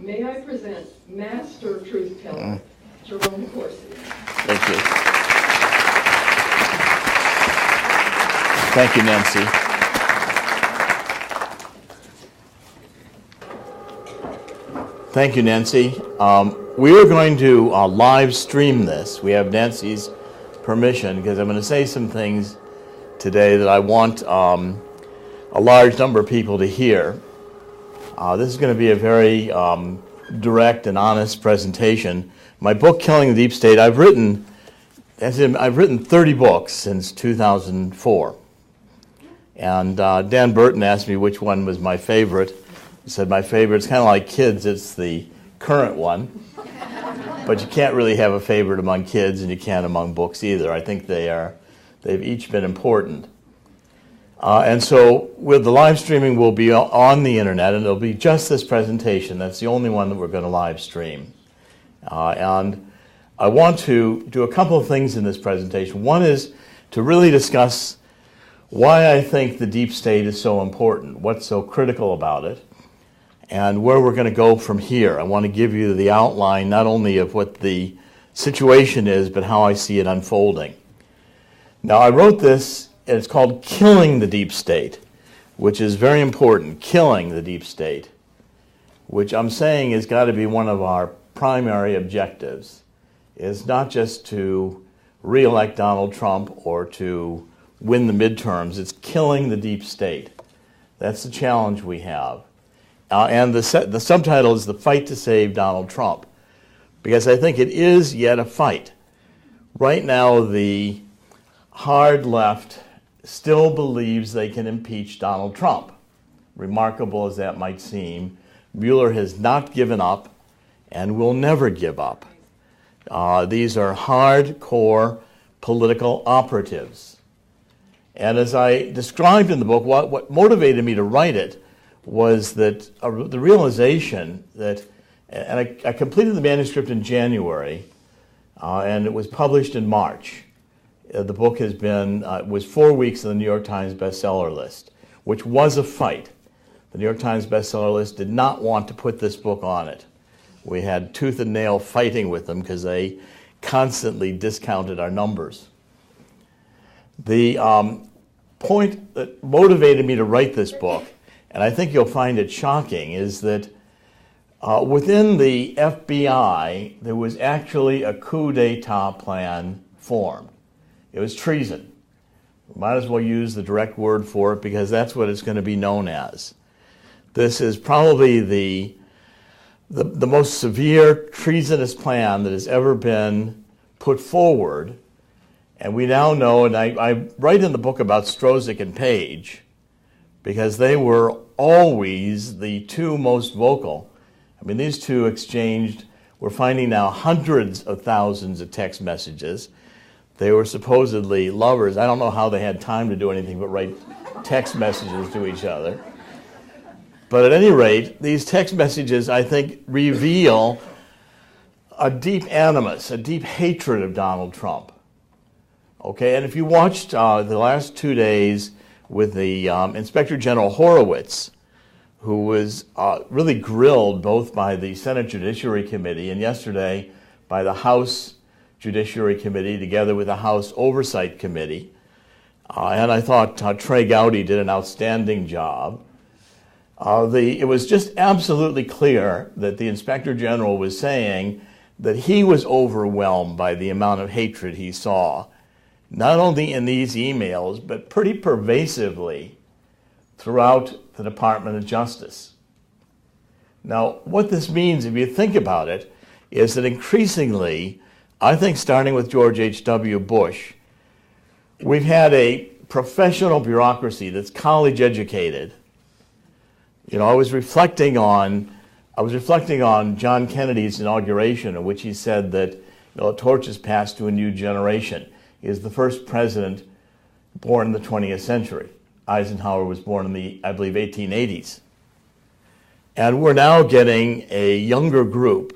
may I present Master Truth Teller, Jerome Corsi. Thank you. Thank you, Nancy. Thank you, Nancy. We are going to live stream this. We have Nancy's permission because I'm going to say some things today that I want a large number of people to hear. This is going to be a very direct and honest presentation. My book, Killing the Deep State, I've written 30 books since 2004. And Dan Burton asked me which one was my favorite. He said my favorite's kind of like kids, it's the current one. But you can't really have a favorite among kids, and you can't among books either. I think they've each been important. And so with the live streaming will be on the internet, and it'll be just this presentation. That's the only one that we're going to live stream. And I want to do a couple of things in this presentation. One is to really discuss why I think the deep state is so important, what's so critical about it, and where we're going to go from here. I want to give you the outline not only of what the situation is, but how I see it unfolding. Now, I wrote this, and it's called Killing the Deep State, which is very important, killing the deep state, which I'm saying has got to be one of our primary objectives. It's not just to re-elect Donald Trump or to win the midterms. It's killing the deep state. That's the challenge we have. And the subtitle is The Fight to Save Donald Trump, because I think it is yet a fight. Right now, the hard left still believes they can impeach Donald Trump. Remarkable as that might seem, Mueller has not given up and will never give up. These are hardcore political operatives. And as I described in the book, what motivated me to write it was that the realization that, and I completed the manuscript in January, and it was published in March. The book has been, was 4 weeks on the New York Times bestseller list, which was a fight. The New York Times bestseller list did not want to put this book on it. We had tooth and nail fighting with them because they constantly discounted our numbers. The point that motivated me to write this book, and I think you'll find it shocking, is that within the FBI, there was actually a coup d'etat plan formed. It was treason. We might as well use the direct word for it because that's what it's going to be known as. This is probably the most severe treasonous plan that has ever been put forward. And we now know, and I write in the book about Strozik and Page, because they were always the two most vocal. I mean, these two exchanged, we're finding now hundreds of thousands of text messages. They were supposedly lovers. I don't know how they had time to do anything but write text messages to each other. But at any rate, these text messages, I think, reveal a deep animus, a deep hatred of Donald Trump. Okay, and if you watched the last 2 days with the Inspector General Horowitz, who was really grilled both by the Senate Judiciary Committee and yesterday by the House Judiciary Committee together with the House Oversight Committee, and I thought Trey Gowdy did an outstanding job. It was just absolutely clear that the Inspector General was saying that he was overwhelmed by the amount of hatred he saw, not only in these emails, but pretty pervasively throughout the Department of Justice. Now, what this means, if you think about it, is that increasingly, I think starting with George H.W. Bush, we've had a professional bureaucracy that's college educated. You know, I was reflecting on John Kennedy's inauguration, in which he said that the torch is passed to a new generation. He is the first president born in the 20th century. Eisenhower was born in the, I believe, 1880s. And we're now getting a younger group,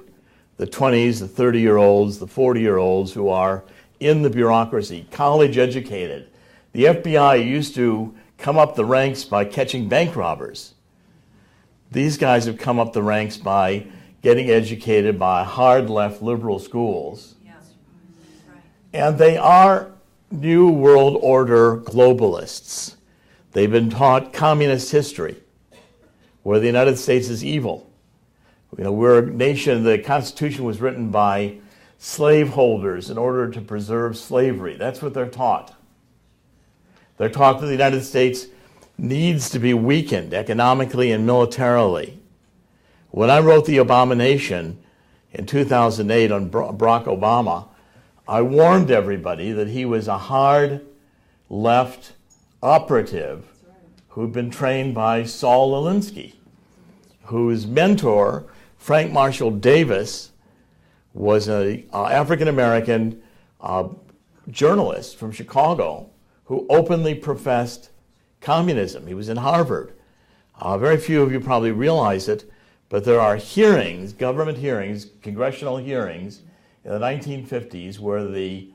the 20s, the 30-year-olds, the 40-year-olds who are in the bureaucracy, college educated. The FBI used to come up the ranks by catching bank robbers. These guys have come up the ranks by getting educated by hard left liberal schools. Yes, right. And they are New World Order globalists. They've been taught communist history, where the United States is evil. You know, we're a nation, the Constitution was written by slaveholders in order to preserve slavery. That's what they're taught. They're taught that the United States needs to be weakened economically and militarily. When I wrote The Abomination in 2008 on Barack Obama, I warned everybody that he was a hard left operative who'd been trained by Saul Alinsky, whose mentor, Frank Marshall Davis, was an African-American journalist from Chicago who openly professed communism. He was in Harvard. Very few of you probably realize it, but there are hearings, government hearings, congressional hearings in the 1950s where the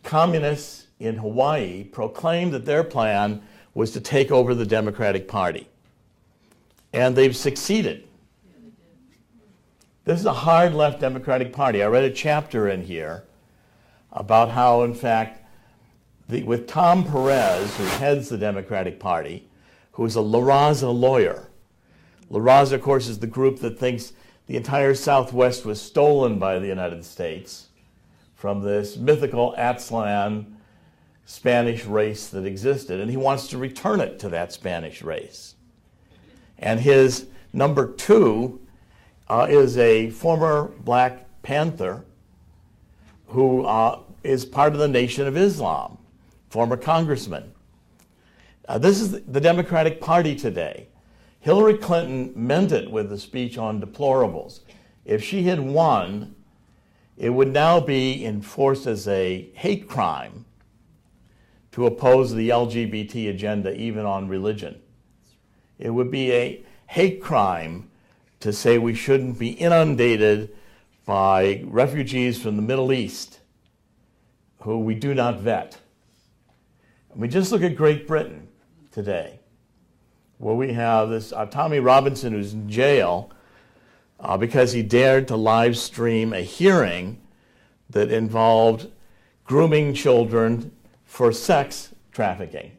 communists in Hawaii proclaimed that their plan was to take over the Democratic Party. And they've succeeded. This is a hard left Democratic Party. I read a chapter in here about how, in fact, with Tom Perez, who heads the Democratic Party, who is a La Raza lawyer. La Raza, of course, is the group that thinks the entire Southwest was stolen by the United States from this mythical Aztlan Spanish race that existed, and he wants to return it to that Spanish race. And his number two is a former Black Panther who is part of the Nation of Islam, former congressman. This is the Democratic Party today. Hillary Clinton meant it with the speech on deplorables. If she had won, it would now be enforced as a hate crime to oppose the LGBT agenda, even on religion. It would be a hate crime to say we shouldn't be inundated by refugees from the Middle East who we do not vet. I mean, just look at Great Britain today, where we have this Tommy Robinson who's in jail because he dared to live stream a hearing that involved grooming children for sex trafficking.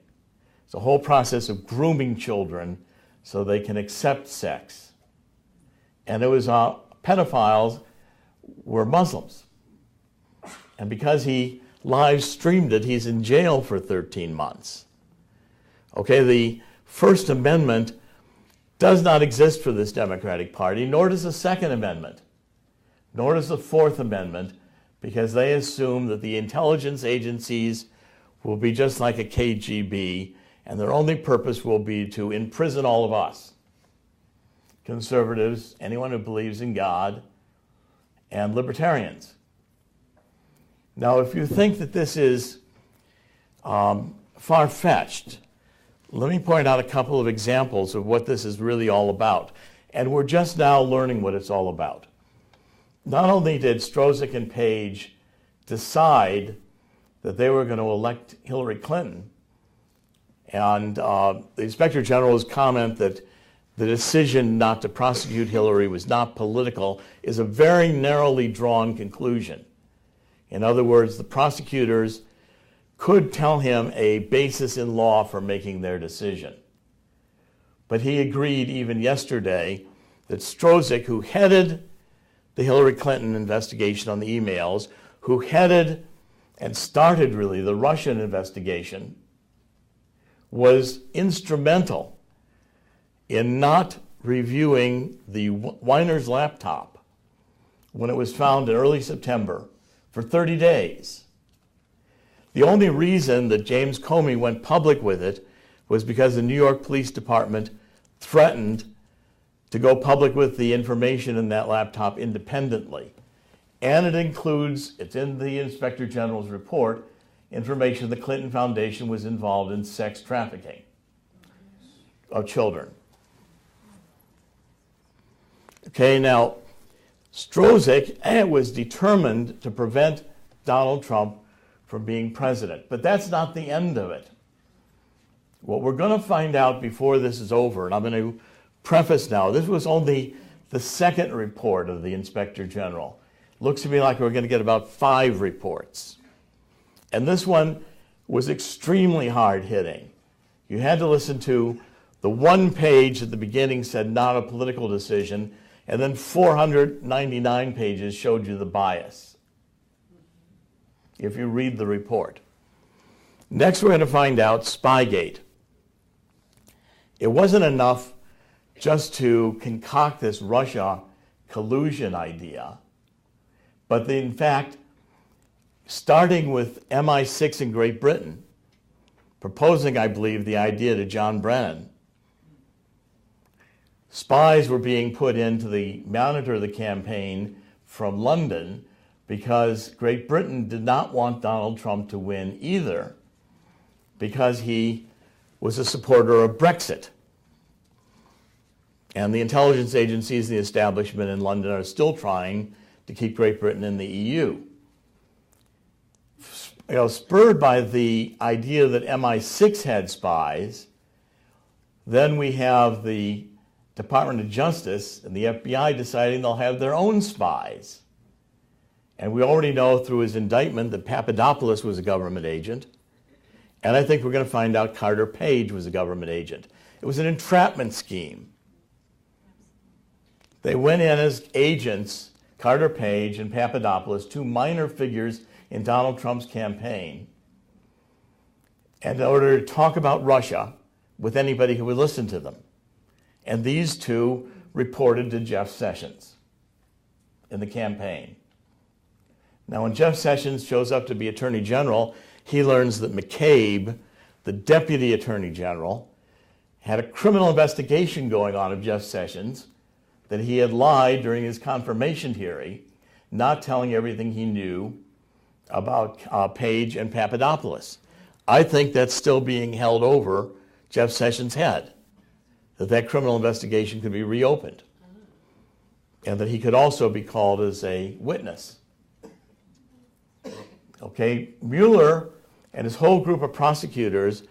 It's a whole process of grooming children so they can accept sex. And it was pedophiles were Muslims. And because he live streamed it, he's in jail for 13 months. Okay, the First Amendment does not exist for this Democratic Party, nor does the Second Amendment, nor does the Fourth Amendment, because they assume that the intelligence agencies will be just like a KGB, and their only purpose will be to imprison all of us, conservatives, anyone who believes in God, and libertarians. Now, if you think that this is far-fetched, let me point out a couple of examples of what this is really all about. And we're just now learning what it's all about. Not only did Strozik and Page decide that they were going to elect Hillary Clinton, and the Inspector General's comment that the decision not to prosecute Hillary was not political is a very narrowly drawn conclusion. In other words, the prosecutors could tell him a basis in law for making their decision. But he agreed even yesterday that Strozik, who headed the Hillary Clinton investigation on the emails, who headed and started really the Russian investigation, was instrumental in not reviewing the Weiner's laptop when it was found in early September for 30 days. The only reason that James Comey went public with it was because the New York Police Department threatened to go public with the information in that laptop independently. And it includes, it's in the Inspector General's report, information the Clinton Foundation was involved in sex trafficking of children. Okay, now, Strozik was determined to prevent Donald Trump from being president. But that's not the end of it. What we're going to find out before this is over, and I'm going to preface now, this was only the second report of the Inspector General. Looks to me like we're going to get about 5 reports. And this one was extremely hard-hitting. You had to listen to the one page at the beginning said not a political decision, and then 499 pages showed you the bias, if you read the report. Next, we're going to find out Spygate. It wasn't enough just to concoct this Russia collusion idea, but in fact, starting with MI6 in Great Britain, proposing, I believe, the idea to John Brennan, spies were being put in to monitor the campaign from London because Great Britain did not want Donald Trump to win either, because he was a supporter of Brexit. And the intelligence agencies, the establishment in London are still trying to keep Great Britain in the EU. Spurred by the idea that MI6 had spies, then we have the Department of Justice and the FBI deciding they'll have their own spies. And we already know through his indictment that Papadopoulos was a government agent. And I think we're going to find out Carter Page was a government agent. It was an entrapment scheme. They went in as agents, Carter Page and Papadopoulos, 2 minor figures in Donald Trump's campaign, and in order to talk about Russia with anybody who would listen to them. And these 2 reported to Jeff Sessions in the campaign. Now, when Jeff Sessions shows up to be Attorney General, he learns that McCabe, the Deputy Attorney General, had a criminal investigation going on of Jeff Sessions, that he had lied during his confirmation hearing, not telling everything he knew about Page and Papadopoulos. I think that's still being held over Jeff Sessions' head, that criminal investigation could be reopened, and that he could also be called as a witness. Okay, Mueller and his whole group of prosecutors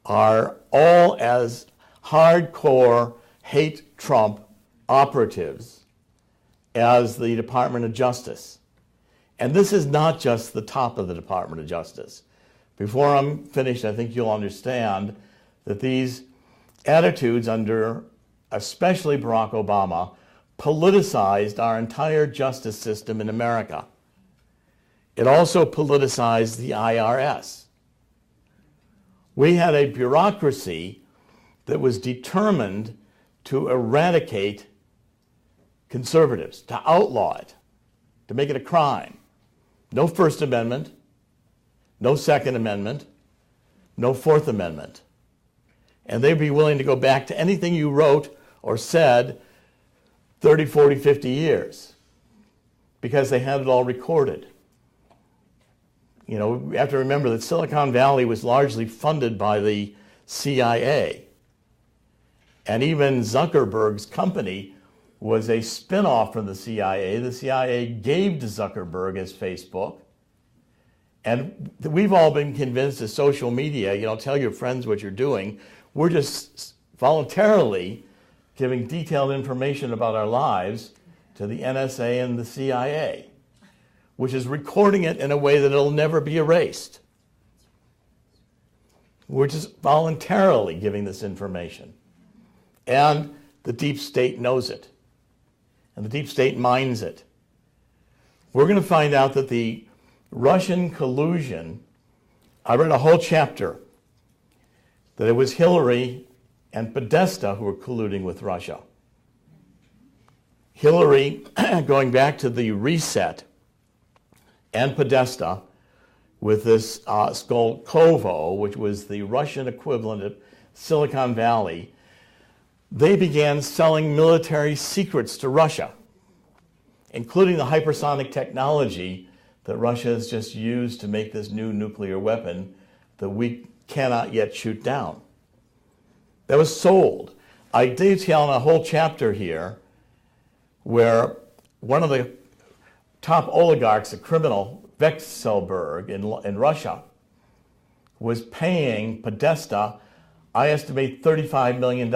are all as hardcore hate Trump operatives as the Department of Justice. And this is not just the top of the Department of Justice. Before I'm finished, I think you'll understand that these attitudes under especially Barack Obama politicized our entire justice system in America. It also politicized the IRS. We had a bureaucracy that was determined to eradicate conservatives, to outlaw it, to make it a crime. No First Amendment, no Second Amendment, no Fourth Amendment. And they'd be willing to go back to anything you wrote or said 30, 40, 50 years because they had it all recorded. You know, we have to remember that Silicon Valley was largely funded by the CIA. And even Zuckerberg's company was a spin-off from the CIA. The CIA gave to Zuckerberg as Facebook. And we've all been convinced that social media, you know, tell your friends what you're doing. We're just voluntarily giving detailed information about our lives to the NSA and the CIA, which is recording it in a way that it'll never be erased. We're just voluntarily giving this information. And the deep state knows it. And the deep state mines it. We're going to find out that the Russian collusion, I read a whole chapter, that it was Hillary and Podesta who were colluding with Russia. Hillary, going back to the reset, and Podesta with this Skolkovo, which was the Russian equivalent of Silicon Valley, they began selling military secrets to Russia, including the hypersonic technology that Russia has just used to make this new nuclear weapon that we cannot yet shoot down. That was sold. I detail in a whole chapter here where one of the top oligarchs, a criminal, Vekselberg in Russia, was paying Podesta, I estimate, $35 million.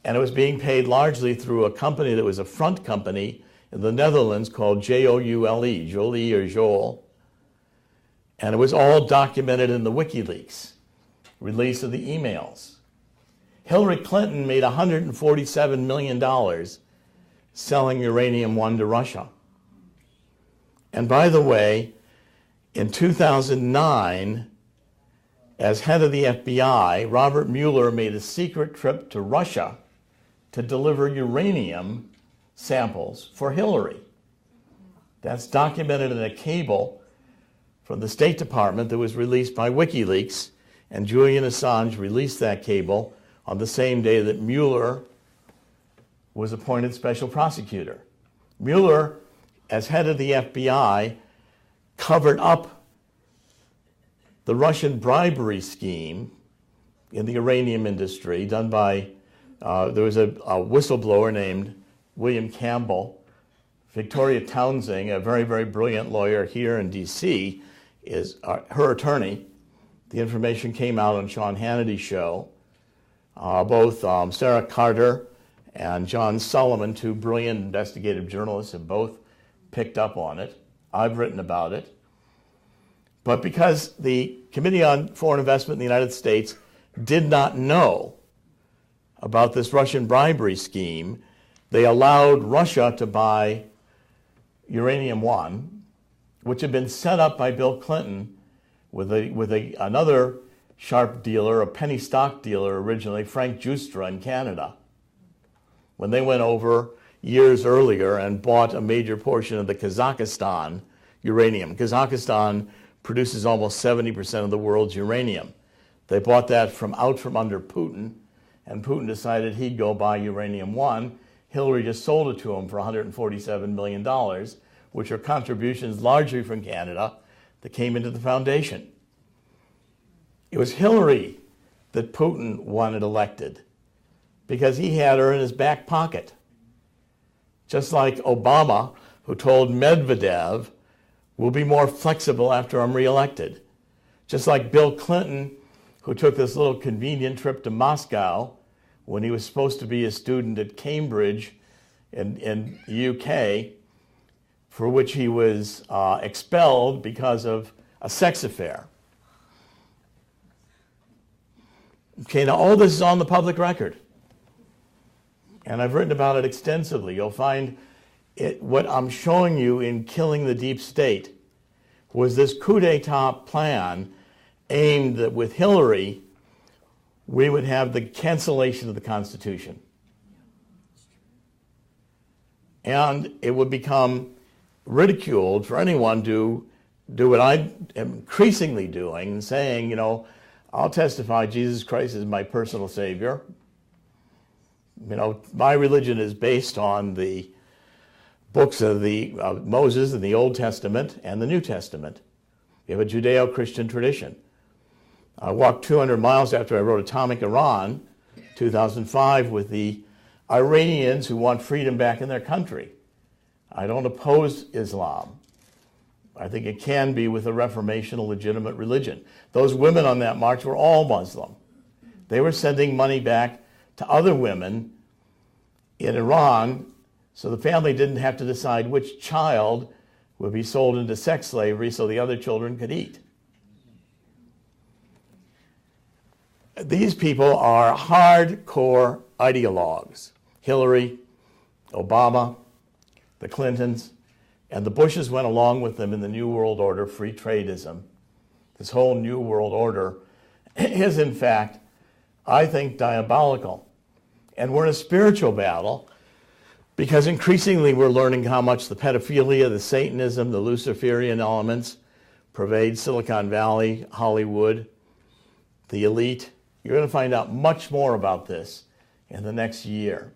And it was being paid largely through a company that was a front company in the Netherlands called Joule, Jolie or Joel. And it was all documented in the WikiLeaks release of the emails. Hillary Clinton made $147 million selling uranium-1 to Russia. And by the way, in 2009, as head of the FBI, Robert Mueller made a secret trip to Russia to deliver uranium samples for Hillary. That's documented in a cable from the State Department that was released by WikiLeaks, and Julian Assange released that cable on the same day that Mueller was appointed special prosecutor. Mueller, as head of the FBI, covered up the Russian bribery scheme in the uranium industry done by, there was a whistleblower named William Campbell. Victoria Townsend, a very, very brilliant lawyer here in D.C., is her attorney. The information came out on Sean Hannity's show. Both Sarah Carter and John Sullivan, two brilliant investigative journalists, have both picked up on it. I've written about it. But because the Committee on Foreign Investment in the United States did not know about this Russian bribery scheme, they allowed Russia to buy uranium-1, which had been set up by Bill Clinton with another sharp dealer, a penny stock dealer originally, Frank Justra in Canada, when they went over years earlier and bought a major portion of the Kazakhstan uranium. Kazakhstan produces almost 70% of the world's uranium. They bought that from under Putin, and Putin decided he'd go buy uranium-1. Hillary just sold it to him for $147 million, which are contributions largely from Canada that came into the foundation. It was Hillary that Putin wanted elected because he had her in his back pocket. Just like Obama, who told Medvedev, we'll be more flexible after I'm reelected. Just like Bill Clinton, who took this little convenient trip to Moscow when he was supposed to be a student at Cambridge in the UK, for which he was expelled because of a sex affair. Okay, now all this is on the public record. And I've written about it extensively. You'll find what I'm showing you in Killing the Deep State was this coup d'etat plan aimed that with Hillary, we would have the cancellation of the Constitution. And it would become ridiculed for anyone to do what I am increasingly doing and saying, you know, I'll testify Jesus Christ is my personal Savior. You know, my religion is based on the books of Moses in the Old Testament and the New Testament. We have a Judeo-Christian tradition. I walked 200 miles after I wrote Atomic Iran, 2005, with the Iranians who want freedom back in their country. I don't oppose Islam. I think it can be with a Reformation, a legitimate religion. Those women on that march were all Muslim. They were sending money back to other women in Iran so the family didn't have to decide which child would be sold into sex slavery so the other children could eat. These people are hardcore ideologues. Hillary, Obama, the Clintons, and the Bushes went along with them in the New World Order, free tradeism. This whole New World Order is, in fact, I think, diabolical. And we're in a spiritual battle because increasingly we're learning how much the pedophilia, the Satanism, the Luciferian elements pervade Silicon Valley, Hollywood, the elite. You're going to find out much more about this in the next year.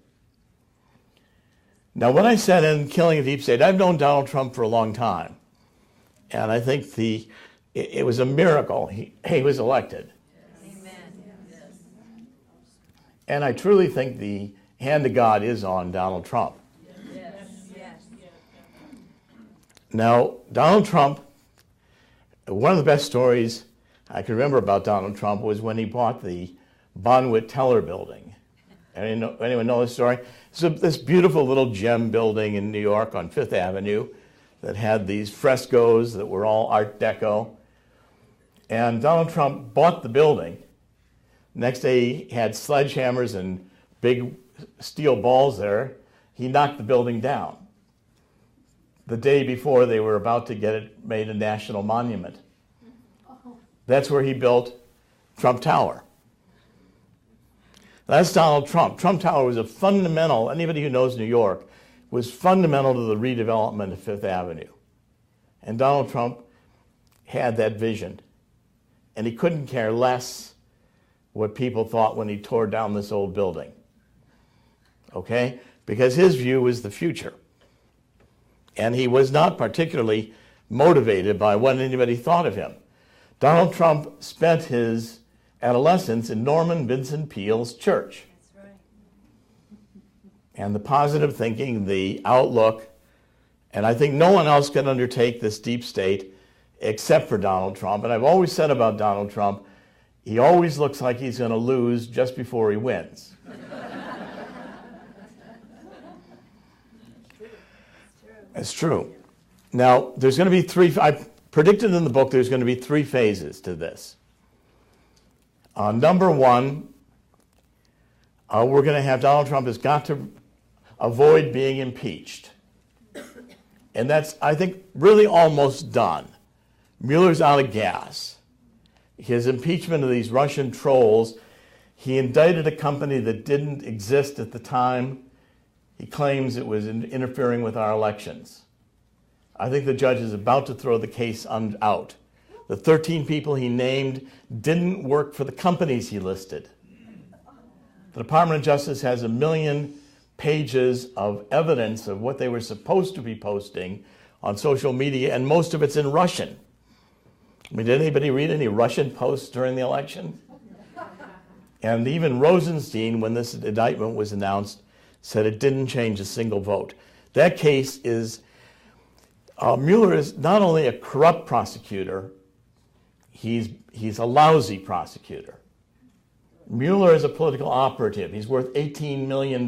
Now, what I said in Killing a Deep State, I've known Donald Trump for a long time. And I think it was a miracle he was elected. Amen. And I truly think the hand of God is on Donald Trump. Yes. Now, Donald Trump, one of the best stories I can remember about Donald Trump was when he bought the Bonwit Teller building. Anyone know this story? So this beautiful little gem building in New York on Fifth Avenue that had these frescoes that were all Art Deco. And Donald Trump bought the building. Next day, he had sledgehammers and big steel balls there. He knocked the building down. The day before, they were about to get it made a national monument. That's where he built Trump Tower. That's Donald Trump. Trump Tower was a fundamental, anybody who knows New York, was fundamental to the redevelopment of Fifth Avenue. And Donald Trump had that vision. And he couldn't care less what people thought when he tore down this old building. Okay? Because his view was the future. And he was not particularly motivated by what anybody thought of him. Donald Trump spent his adolescence in Norman Vincent Peale's church. That's right. And the positive thinking, the outlook, and I think no one else can undertake this deep state except for Donald Trump. And I've always said about Donald Trump, he always looks like he's going to lose just before he wins. It's true. Now, there's going to be I predicted in the book there's going to be 3 phases to this. Number 1, we're going to have Donald Trump has got to avoid being impeached. And that's, I think, really almost done. Mueller's out of gas. His impeachment of these Russian trolls, he indicted a company that didn't exist at the time. He claims it was interfering with our elections. I think the judge is about to throw the case out. The 13 people he named didn't work for the companies he listed. The Department of Justice has 1 million pages of evidence of what they were supposed to be posting on social media, and most of it's in Russian. I mean, did anybody read any Russian posts during the election? And even Rosenstein, when this indictment was announced, said it didn't change a single vote. That case is, Mueller is not only a corrupt prosecutor, he's a lousy prosecutor. Mueller is a political operative. He's worth $18 million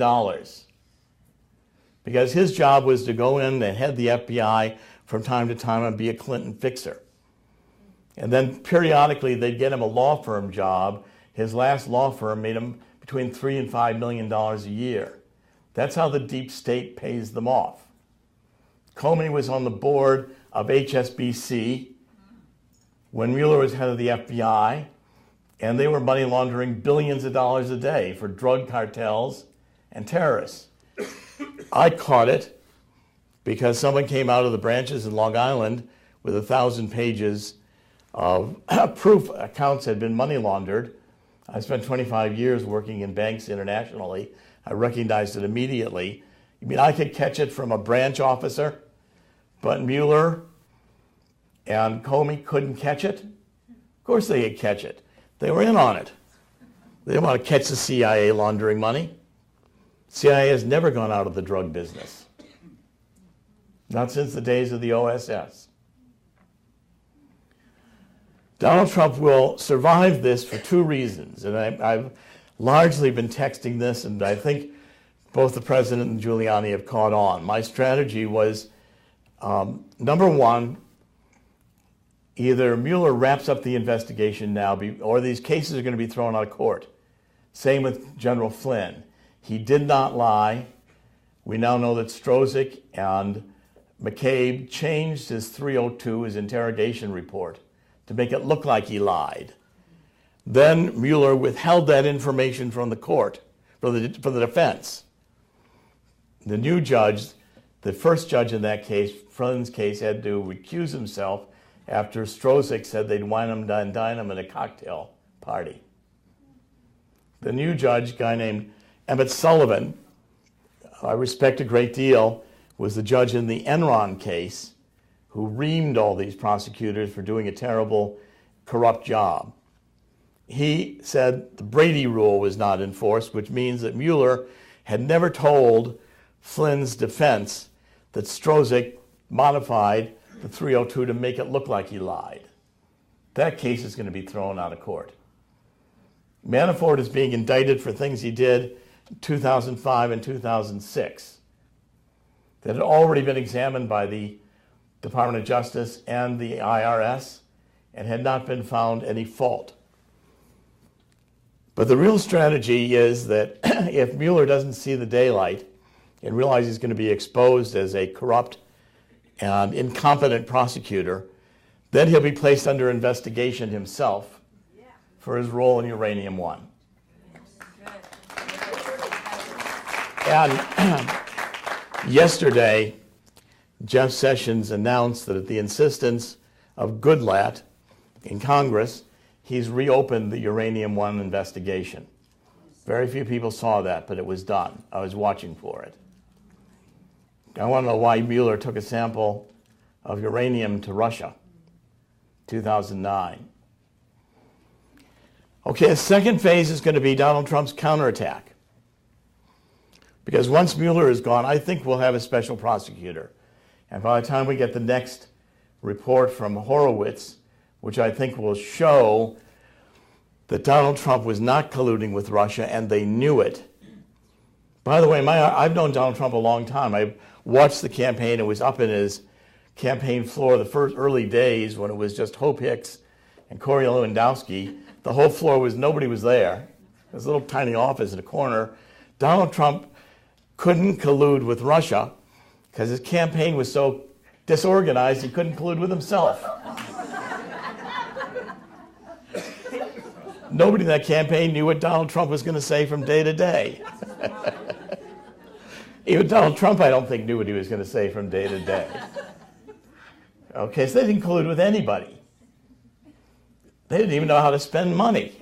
because his job was to go in and head the FBI from time to time and be a Clinton fixer. And then periodically they'd get him a law firm job. His last law firm made him between $3 and $5 million a year. That's how the deep state pays them off. Comey was on the board of HSBC when Mueller was head of the FBI, and they were money laundering billions of dollars a day for drug cartels and terrorists. I caught it because someone came out of the branches in Long Island with 1,000 pages of proof accounts had been money laundered. I spent 25 years working in banks internationally. I recognized it immediately. You mean I could catch it from a branch officer, but Mueller and Comey couldn't catch it? Of course they could catch it. They were in on it. They didn't want to catch the CIA laundering money. CIA has never gone out of the drug business. Not since the days of the OSS. Donald Trump will survive this for 2 reasons, and I've largely been texting this, and I think both the president and Giuliani have caught on. My strategy was, number 1, either Mueller wraps up the investigation now, or these cases are going to be thrown out of court. Same with General Flynn. He did not lie. We now know that Strozik and McCabe changed his 302, his interrogation report, to make it look like he lied. Then Mueller withheld that information from the court, from the defense. The new judge, the first judge in that case, Flynn's case, had to recuse himself after Strozik said they'd wine him and dine him at a cocktail party. The new judge, a guy named Emmett Sullivan, who I respect a great deal, was the judge in the Enron case who reamed all these prosecutors for doing a terrible, corrupt job. He said the Brady rule was not enforced, which means that Mueller had never told Flynn's defense that Strozik modified the 302 to make it look like he lied. That case is going to be thrown out of court. Manafort is being indicted for things he did 2005 and 2006 that had already been examined by the Department of Justice and the IRS and had not been found any fault. But the real strategy is that if Mueller doesn't see the daylight and realizes he's going to be exposed as a corrupt and incompetent prosecutor, then he'll be placed under investigation himself for his role in Uranium One. And yesterday, Jeff Sessions announced that at the insistence of Goodlatte in Congress, he's reopened the Uranium One investigation. Very few people saw that, but it was done. I was watching for it. I want to know why Mueller took a sample of uranium to Russia, 2009. Okay, the second phase is going to be Donald Trump's counterattack. Because once Mueller is gone, I think we'll have a special prosecutor. And by the time we get the next report from Horowitz, which I think will show that Donald Trump was not colluding with Russia and they knew it. By the way, I've known Donald Trump a long time. I watched the campaign. It was up in his campaign floor the first early days when it was just Hope Hicks and Corey Lewandowski. The whole floor nobody was there. There was a little tiny office in a corner. Donald Trump couldn't collude with Russia because his campaign was so disorganized he couldn't collude with himself. Nobody in that campaign knew what Donald Trump was going to say from day to day. Even Donald Trump, I don't think, knew what he was going to say from day to day. Okay, so they didn't collude with anybody. They didn't even know how to spend money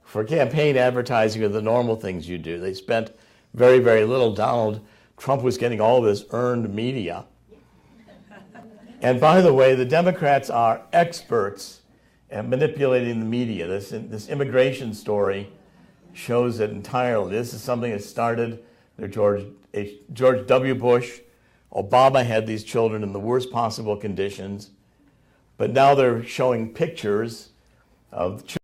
for campaign advertising or the normal things you do. They spent very, very little. Donald Trump was getting all this earned media. And by the way, the Democrats are experts at manipulating the media. This immigration story shows it entirely. This is something that started under George W. Bush. Obama had these children in the worst possible conditions, but now they're showing pictures of children